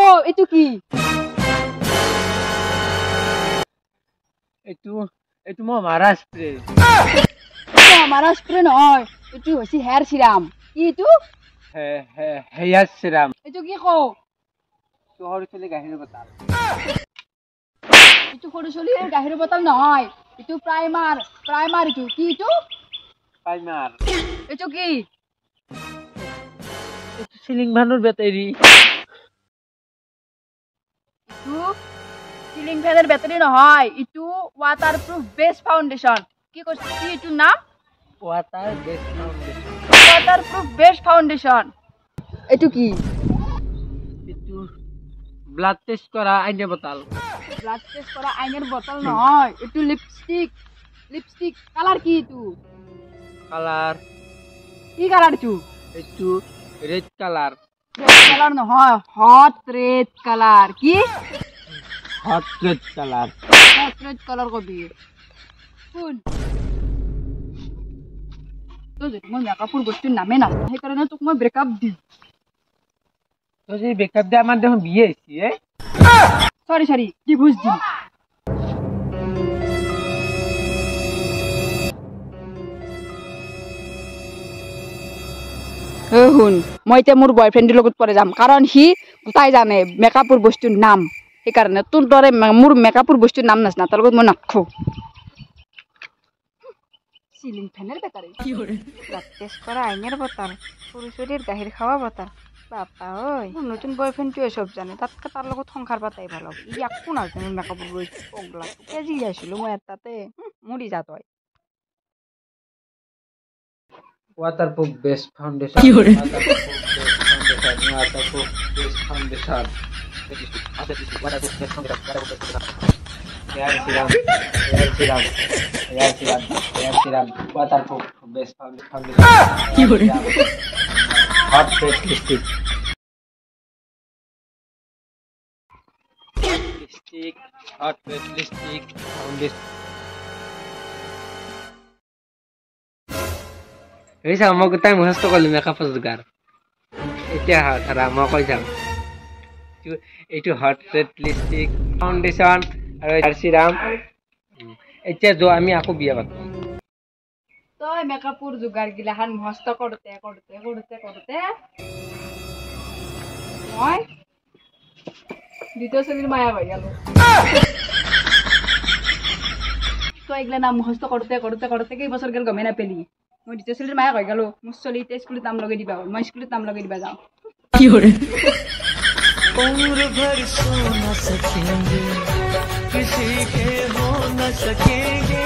এইটো কি এইটো মই মাৰা স্প্ৰে মাৰা স্প্ৰে নহয় এইটো হৈছে হেয়াৰ চিৰাম কি এইটো হেয়াৰ চিৰাম এইটো কি কও সৰু ছোৱালী গাখীৰ বটল এইটো সৰু ছোৱালীৰ গাখীৰ বটল নহয় এইটো প্ৰাইমাৰ এইটো কি এইটো প্ৰাইমাৰ এইটো কি এইটো চিলিং ফেনৰ বেটাৰী সিলিং ফেনের বেটারি নহয় ইটু ওয়াটারপ্রুফ বেস ফাউন্ডেশন কি কইছ কি ইটু নাম ওয়াটারপ্রুফ বেস ফাউন্ডেশন এটু কি এইটো ব্লাড টেস্ট করা আইনের বোতল নহয় এটু লিপস্টিক কালার কি ইটু কালার কি কালার ইটু এইটো রেড কালার নহয় হট রেড কালার কি হট রেড কালার কবি শুন তো যে মই মেকআপৰ বস্তুৰ নামে নাজানো সেইকাৰণে তোক মই ব্ৰেকআপ দিম তো যে ব্ৰেকআপ দে আমাৰ দেখোন বিয়ে হৈছে সৰি ডিভোৰ্স দিম শুন মই এতিয়া মোৰ বয়ফ্ৰেণ্ডৰ লগত পৰে যাম কাৰণ সি তাই জানে মেকআপৰ বস্তুৰ নাম সেইকাৰণে তোৰ দৰে মোৰ মেকআপৰ বস্তুৰ নাম নাজানা তাৰ লগত মই নাখো সিলিং ফ্যানেৰ বেটাৰি ব্লাড টেস্ট কৰা আইনেৰ বোতল সৰু শৰীৰ গাখীৰ খাওয়া বোতল বাপা ওই নতুন বয়ফ্ৰেন্ডটোৱে সব জানে তাতকে তাৰ লগত সংসাৰ পাতাই ভাল হ'ব ই একো নাজানে মেকআপৰ বস্তু পগলা কেজি যাইছিলো মই তাতে মৰি যা তই waterproof best foundation hair serum waterproof best foundation hot red lipstick hot red lipstick foundation এই চাও মই গোটাই মুখস্থ কৰিলো মেকআপৰ যোগাৰ এতিয়া ধৰা মই কৈ যাম এইটো হট ৰেড লিপস্টিক ফাউন্ডেশন আৰু হেয়াৰ সিৰাম এতিয়া যো আমি আকৌ বিয়া পাতো তই মেকআপৰ যোগাৰ গিলাখান মুখস্থ কৰোতে মই দ্বিতীয় শ্ৰেণীৰ মায়া হৈ গেল তই এগলা নাম মুখস্থ কৰোতে কেইবছৰ গেল গমে নাপালি মই দ্বিতীয় শ্ৰেণীৰ মায়া হৈ গেল মোৰ ছোৱালী এতিয়া স্কুলত নাম লগাই দিবা মই স্কুলত নাম লগাই দিবা যাওঁ কি কৰে उम्र भर सो न सकेंगे किसी के हो न सकेंगे